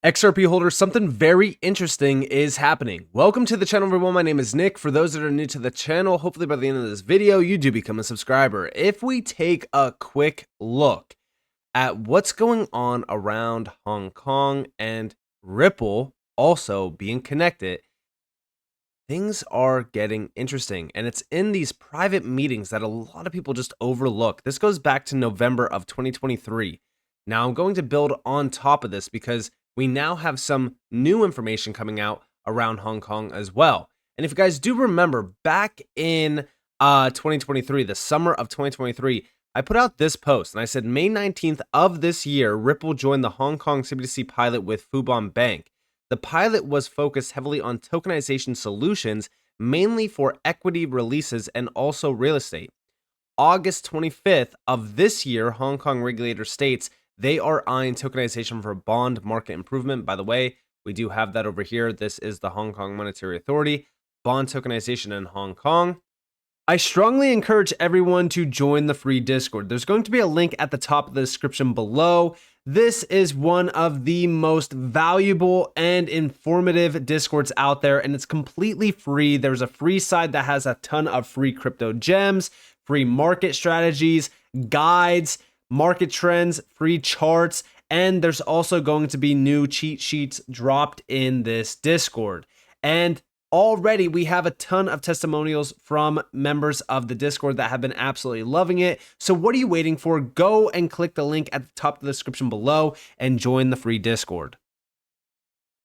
XRP holders, something very interesting is happening. Welcome to the channel, everyone. My name is Nick. For those that are new to the channel, hopefully by the end of this video, you do become a subscriber. If we take a quick look at what's going on around Hong Kong and Ripple also being connected, things are getting interesting. And it's in these private meetings that a lot of people just overlook. This goes back to November of 2023. Now, I'm going to build on top of this because we now have some new information coming out around Hong Kong as well. And if you guys do remember, back in 2023, the summer of 2023, I put out this post and I said May 19th of this year, Ripple joined the Hong Kong CBDC pilot with Fubon Bank. The pilot was focused heavily on tokenization solutions, mainly for equity releases and also real estate. August 25th of this year, Hong Kong regulator states they are eyeing tokenization for bond market improvement. By the way, we do have that over here. This is the Hong Kong Monetary Authority, bond tokenization in Hong Kong. I strongly encourage everyone to join the free Discord. There's going to be a link at the top of the description below. This is one of the most valuable and informative Discords out there, and it's completely free. There's a free side that has a ton of free crypto gems, free market strategies, guides, market trends, free charts, and there's also going to be new cheat sheets dropped in this Discord. And already we have a ton of testimonials from members of the Discord that have been absolutely loving it. So what are you waiting for? Go and click the link at the top of the description below and join the free Discord.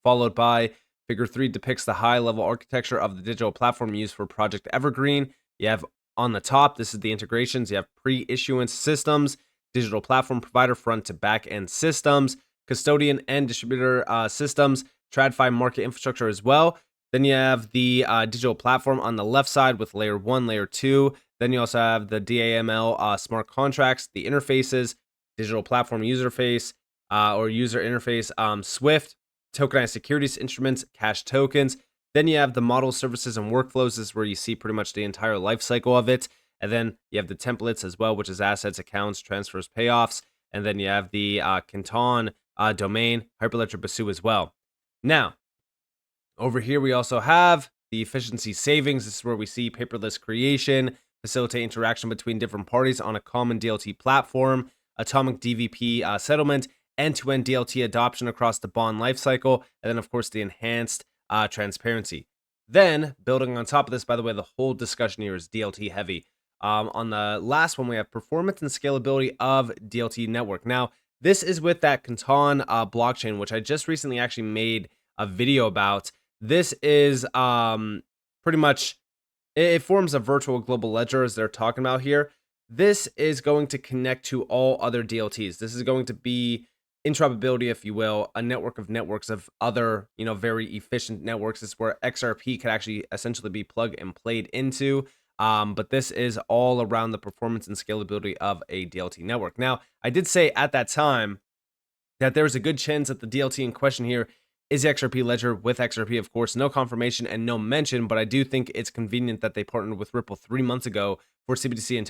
Followed by Figure 3 depicts the high-level architecture of the digital platform used for Project Evergreen. You have on the top, this is the integrations. You have pre-issuance systems, digital platform provider front to back end systems, custodian and distributor systems, TradFi market infrastructure as well. Then you have the digital platform on the left side with layer 1, layer 2. Then you also have the DAML smart contracts, the interfaces, digital platform user face or user interface, Swift, tokenized securities instruments, cash tokens. Then you have the model services and workflows. This is where you see pretty much the entire life cycle of it. And then you have the templates as well, which is assets, accounts, transfers, payoffs. And then you have the Canton domain, Hyperledger Basu as well. Now, over here, we also have the efficiency savings. This is where we see paperless creation, facilitate interaction between different parties on a common DLT platform, atomic DVP settlement, end-to-end DLT adoption across the bond lifecycle, and then, of course, the enhanced transparency. Then, building on top of this, by the way, the whole discussion here is DLT heavy. On the last one, we have performance and scalability of DLT network. Now, this is with that Canton blockchain, which I just recently actually made a video about. This is pretty much, it forms a virtual global ledger as they're talking about here. This is going to connect to all other DLTs. This is going to be interoperability, if you will, a network of networks of other, very efficient networks. This is where XRP could actually essentially be plug and played into. But this is all around the performance and scalability of a DLT network. Now, I did say at that time that there's a good chance that the DLT in question here is XRP Ledger with XRP, of course, no confirmation and no mention, but I do think it's convenient that they partnered with Ripple 3 months ago for CBDC and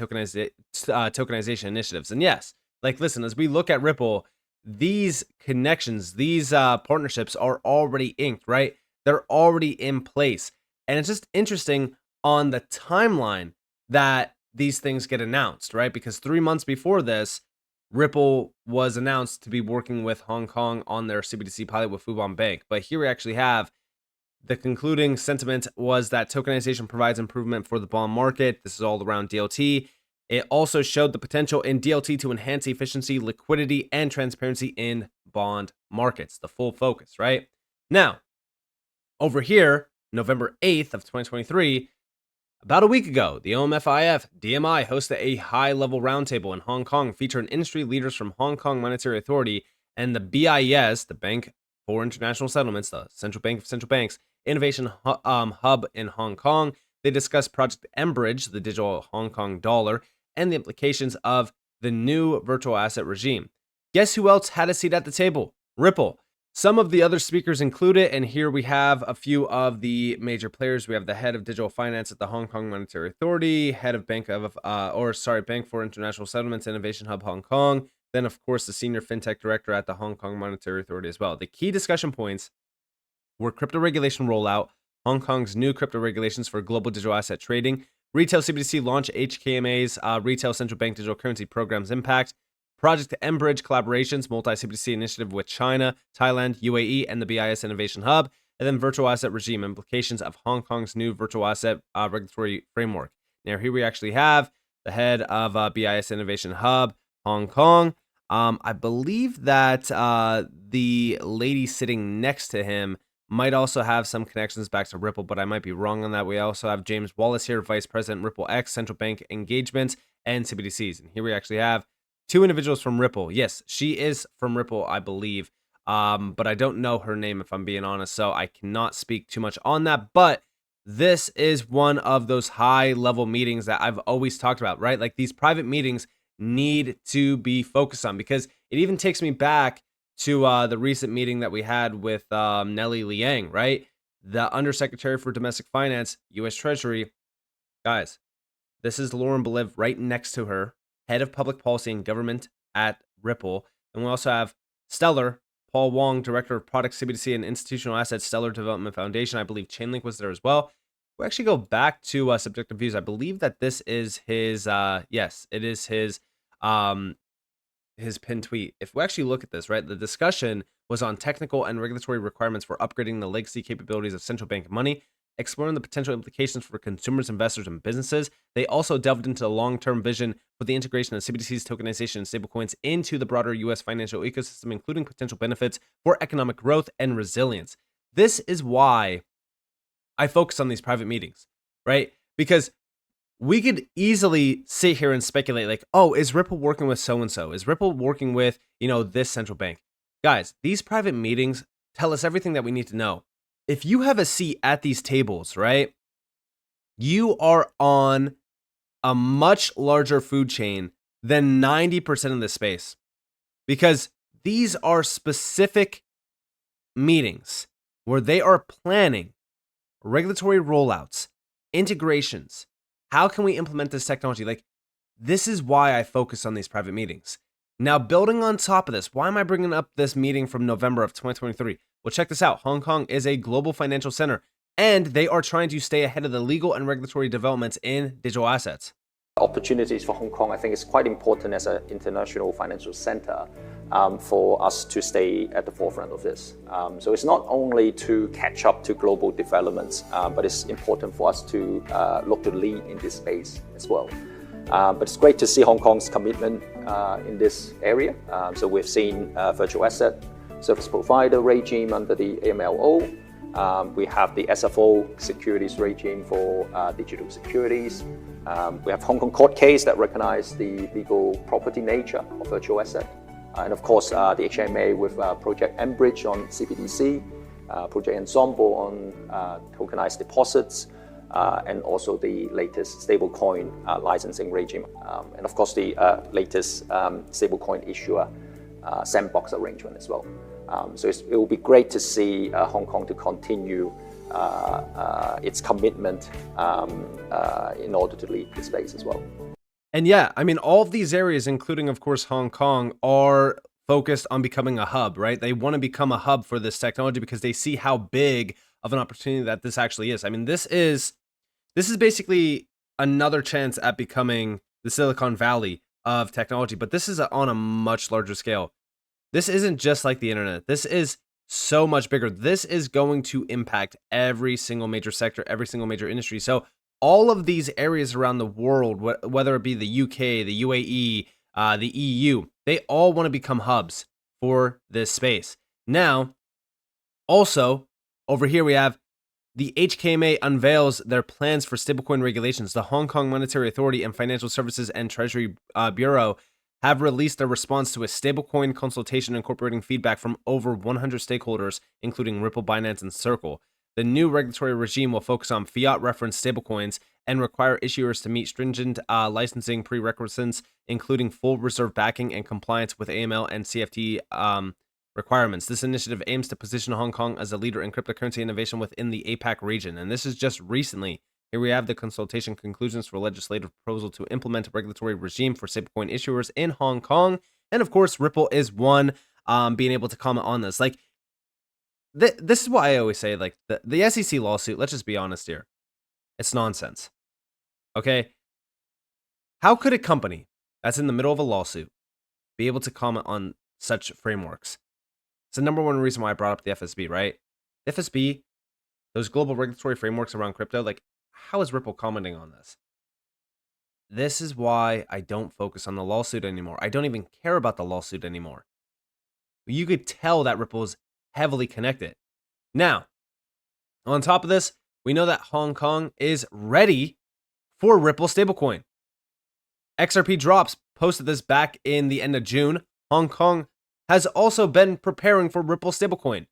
tokenization initiatives. And yes, listen, as we look at Ripple, these connections, these partnerships are already inked, right? They're already in place. And it's just interesting on the timeline that these things get announced, right? Because 3 months before this, Ripple was announced to be working with Hong Kong on their CBDC pilot with Fubon Bank. But here we actually have the concluding sentiment was that tokenization provides improvement for the bond market. This is all around DLT. It also showed the potential in DLT to enhance efficiency, liquidity, and transparency in bond markets. The full focus, right? Now, over here, November 8th of 2023, about a week ago, the OMFIF DMI hosted a high-level roundtable in Hong Kong featuring industry leaders from Hong Kong Monetary Authority and the BIS, the Bank for International Settlements, the Central Bank of Central Banks, Innovation Hub in Hong Kong. They discussed Project Enbridge, the digital Hong Kong dollar, and the implications of the new virtual asset regime. Guess who else had a seat at the table? Ripple. Some of the other speakers included, and here we have a few of the major players. We have the head of digital finance at the Hong Kong Monetary Authority, head of Bank for International Settlements, Innovation Hub Hong Kong, then of course the senior fintech director at the Hong Kong Monetary Authority as well. The key discussion points were crypto regulation rollout, Hong Kong's new crypto regulations for global digital asset trading, retail CBDC launch, HKMA's retail central bank digital currency program's impact, Project Enbridge collaborations, multi-CBDC initiative with China, Thailand, UAE, and the BIS Innovation Hub, and then virtual asset regime implications of Hong Kong's new virtual asset regulatory framework. Now, here we actually have the head of BIS Innovation Hub, Hong Kong. I believe that the lady sitting next to him might also have some connections back to Ripple, but I might be wrong on that. We also have James Wallace here, Vice President, Ripple X, Central Bank Engagements, and CBDCs. And here we actually have two individuals from Ripple. Yes, she is from Ripple, I believe, but I don't know her name, if I'm being honest, so I cannot speak too much on that. But this is one of those high-level meetings that I've always talked about, right? Like, these private meetings need to be focused on, because it even takes me back to the recent meeting that we had with Nellie Liang, right? The Undersecretary for Domestic Finance, U.S. Treasury. Guys, this is Lauren Beliv right next to her, head of public policy and government at Ripple. And we also have Stellar, Paul Wong, Director of Product CBDC and Institutional Assets, Stellar Development Foundation. I believe Chainlink was there as well. We actually go back to Subjective Views. I believe that this is his, yes, it is his pinned tweet. If we actually look at this, right, the discussion was on technical and regulatory requirements for upgrading the legacy capabilities of central bank money, exploring the potential implications for consumers, investors, and businesses. They also delved into the long-term vision for the integration of CBDCs, tokenization, and stablecoins into the broader U.S. financial ecosystem, including potential benefits for economic growth and resilience. This is why I focus on these private meetings, right? Because we could easily sit here and speculate like, oh, is Ripple working with so-and-so? Is Ripple working with, this central bank? Guys, these private meetings tell us everything that we need to know. If you have a seat at these tables, right, you are on a much larger food chain than 90% of the space, because these are specific meetings where they are planning regulatory rollouts, integrations. How can we implement this technology? Like, this is why I focus on these private meetings. Now, building on top of this, why am I bringing up this meeting from November of 2023? Well, check this out. Hong Kong is a global financial center, and they are trying to stay ahead of the legal and regulatory developments in digital assets. Opportunities for Hong Kong, I think, is quite important as an international financial center for us to stay at the forefront of this. So it's not only to catch up to global developments, but it's important for us to look to lead in this space as well. But it's great to see Hong Kong's commitment in this area. So we've seen virtual asset service provider regime under the AMLO. We have the SFO securities regime for digital securities. We have Hong Kong court case that recognize the legal property nature of virtual asset. And of course, the HMA with Project Enbridge on CBDC, Project Ensemble on tokenized deposits, and also the latest stablecoin licensing regime. And of course, the latest stablecoin issuer sandbox arrangement as well. So it will be great to see Hong Kong to continue its commitment in order to lead the space as well. And yeah, I mean, all of these areas, including, of course, Hong Kong, are focused on becoming a hub, right? They want to become a hub for this technology because they see how big of an opportunity that this actually is. I mean, this is basically another chance at becoming the Silicon Valley of technology, but this is on a much larger scale. This isn't just like the internet. This is so much bigger. This is going to impact every single major sector, every single major industry. So all of these areas around the world, whether it be the UK, the UAE, the EU, they all want to become hubs for this space. Now, also, over here we have the HKMA unveils their plans for stablecoin regulations. The Hong Kong Monetary Authority and Financial Services and Treasury Bureau have released their response to a stablecoin consultation incorporating feedback from over 100 stakeholders, including Ripple, Binance, and Circle. The new regulatory regime will focus on fiat-referenced stablecoins and require issuers to meet stringent licensing prerequisites, including full reserve backing and compliance with AML and CFT requirements. This initiative aims to position Hong Kong as a leader in cryptocurrency innovation within the APAC region. And this is just recently. Here we have the consultation conclusions for legislative proposal to implement a regulatory regime for stablecoin issuers in Hong Kong. And of course, Ripple is one being able to comment on this. Like, this is why I always say, like, the SEC lawsuit, let's just be honest here. It's nonsense. Okay? How could a company that's in the middle of a lawsuit be able to comment on such frameworks? It's the number one reason why I brought up the FSB, right? The FSB, those global regulatory frameworks around crypto, like, how is Ripple commenting on this? This is why I don't focus on the lawsuit anymore. I don't even care about the lawsuit anymore. You could tell that Ripple is heavily connected. Now, on top of this, we know that Hong Kong is ready for Ripple stablecoin. XRP Drops posted this back in the end of June. Hong Kong has also been preparing for Ripple stablecoin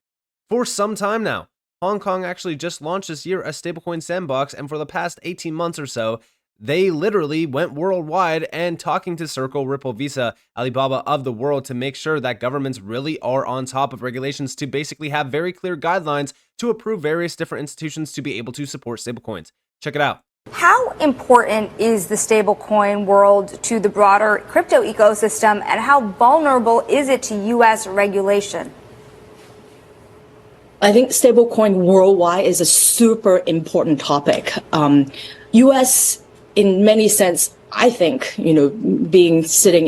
for some time now. Hong Kong actually just launched this year a stablecoin sandbox, and for the past 18 months or so, they literally went worldwide and talking to Circle, Ripple, Visa, Alibaba of the world to make sure that governments really are on top of regulations to basically have very clear guidelines to approve various different institutions to be able to support stablecoins. Check it out. How important is the stablecoin world to the broader crypto ecosystem, and how vulnerable is it to U.S. regulation? I think stablecoin worldwide is a super important topic. U.S. in many sense, I think, being sitting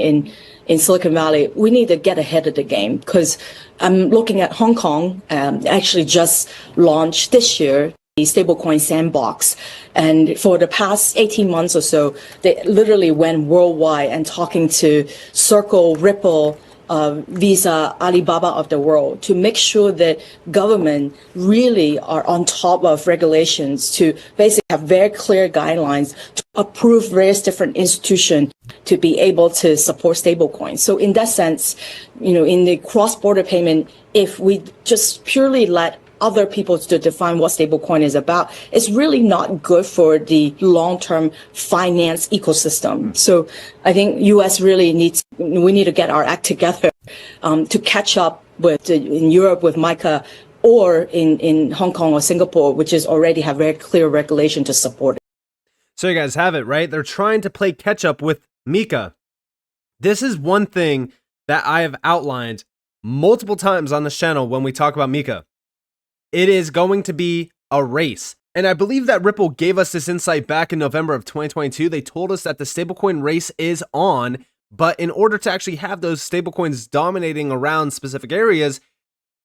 in Silicon Valley, we need to get ahead of the game, because I'm looking at Hong Kong, actually just launched this year the stablecoin sandbox. And for the past 18 months or so, they literally went worldwide and talking to Circle, Ripple, Visa, Alibaba of the world to make sure that government really are on top of regulations to basically have very clear guidelines to approve various different institutions to be able to support stablecoins. So in that sense, in the cross-border payment, if we just purely let other people to define what stablecoin is about, it's really not good for the long-term finance ecosystem. So I think U.S. really we need to get our act together to catch up with in Europe with MiCA, or in Hong Kong or Singapore, which is already have very clear regulation to support it. So you guys have it, right? They're trying to play catch up with MiCA. This is one thing that I have outlined multiple times on this channel when we talk about MiCA. It is going to be a race. And I believe that Ripple gave us this insight back in November of 2022. They told us that the stablecoin race is on, but in order to actually have those stablecoins dominating around specific areas,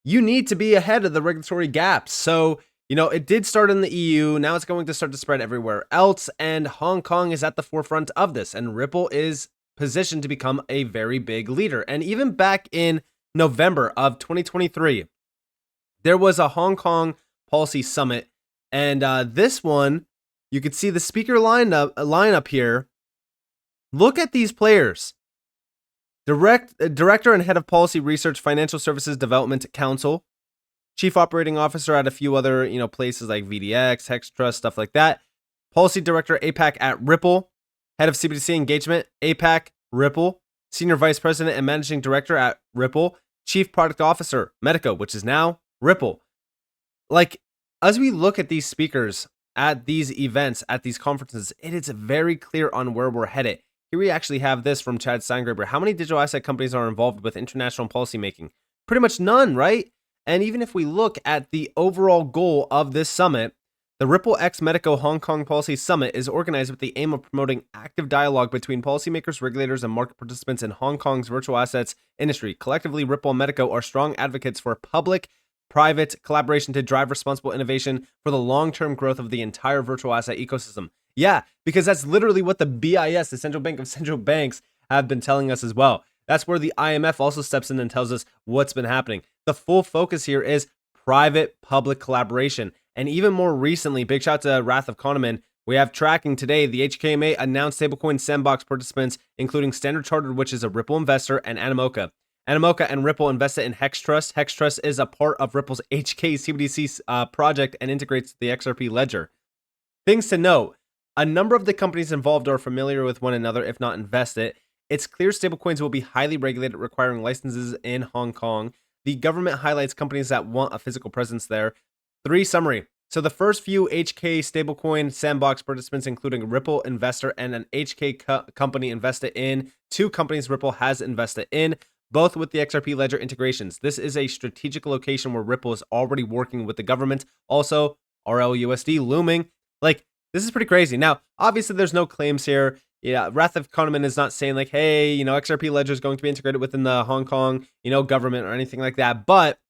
you need to be ahead of the regulatory gaps. So, it did start in the EU. Now it's going to start to spread everywhere else. And Hong Kong is at the forefront of this. And Ripple is positioned to become a very big leader. And even back in November of 2023, there was a Hong Kong policy summit, and this one, you could see the speaker lineup here. Look at these players. Director and Head of Policy Research, Financial Services Development Council, Chief Operating Officer at a few other places like VDX, Hex Trust, stuff like that. Policy Director, APAC at Ripple. Head of CBDC Engagement, APAC, Ripple. Senior Vice President and Managing Director at Ripple. Chief Product Officer, Medico, which is now Ripple. Like, as we look at these speakers at these events, at these conferences, it is very clear on where we're headed. Here we actually have this from Chad Steingraber. How many digital asset companies are involved with international policy making? Pretty much none, right? And even if we look at the overall goal of this summit, the Ripple X Medico Hong Kong Policy Summit is organized with the aim of promoting active dialogue between policymakers, regulators, and market participants in Hong Kong's virtual assets industry. Collectively, Ripple and Medico are strong advocates for public-private collaboration to drive responsible innovation for the long-term growth of the entire virtual asset ecosystem. Yeah, because that's literally what the BIS, the Central Bank of Central Banks, have been telling us as well. That's where the IMF also steps in and tells us what's been happening. The full focus here is private-public collaboration. And even more recently, big shout to Wrath of Kahneman, we have tracking today, the HKMA announced stablecoin sandbox participants, including Standard Chartered, which is a Ripple investor, and Animoca. Animoca and Ripple invested in Hex Trust. Hex Trust is a part of Ripple's HK CBDC project and integrates the XRP ledger. Things to note, a number of the companies involved are familiar with one another, if not invested. It's clear stablecoins will be highly regulated, requiring licenses in Hong Kong. The government highlights companies that want a physical presence there. 3 summary. So the first few HK stablecoin sandbox participants, including Ripple investor and an HK company invested in, 2 companies Ripple has invested in, both with the XRP ledger integrations. This is a strategic location where Ripple is already working with the government. Also, RLUSD looming. Like, this is pretty crazy. Now, obviously, there's no claims here. Yeah, Wrath of Kahneman is not saying like, hey, you know, XRP ledger is going to be integrated within the Hong Kong, you know, government or anything like that. But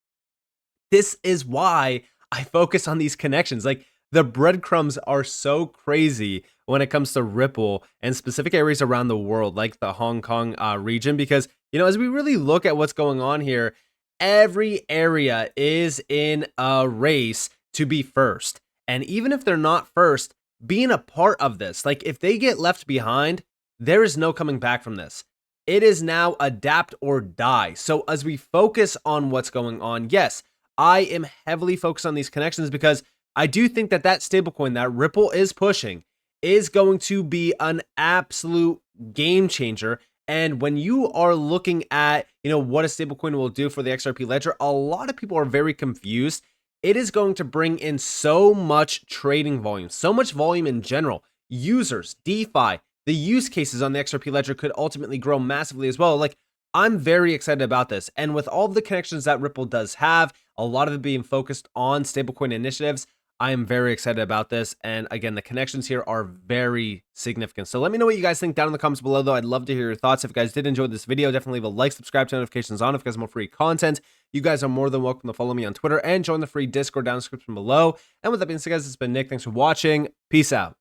this is why I focus on these connections. Like, the breadcrumbs are so crazy when it comes to Ripple and specific areas around the world, like the Hong Kong region, because, you know, as we really look at what's going on here, every area is in a race to be first. And even if they're not first, being a part of this, like if they get left behind, there is no coming back from this. It is now adapt or die. So as we focus on what's going on, yes, I am heavily focused on these connections because I do think that that stablecoin that Ripple is pushing is going to be an absolute game changer. And when you are looking at, you know, what a stablecoin will do for the XRP ledger, a lot of people are very confused. It is going to bring in so much trading volume, so much volume in general. Users, DeFi, the use cases on the XRP ledger could ultimately grow massively as well. Like, I'm very excited about this. And with all of the connections that Ripple does have, a lot of it being focused on stablecoin initiatives, I am very excited about this. And again, the connections here are very significant. So let me know what you guys think down in the comments below, though. I'd love to hear your thoughts. If you guys did enjoy this video, definitely leave a like, subscribe, turn notifications on if you guys want more free content. You guys are more than welcome to follow me on Twitter and join the free Discord down in the description below. And with that being said, guys, it's been Nick. Thanks for watching. Peace out.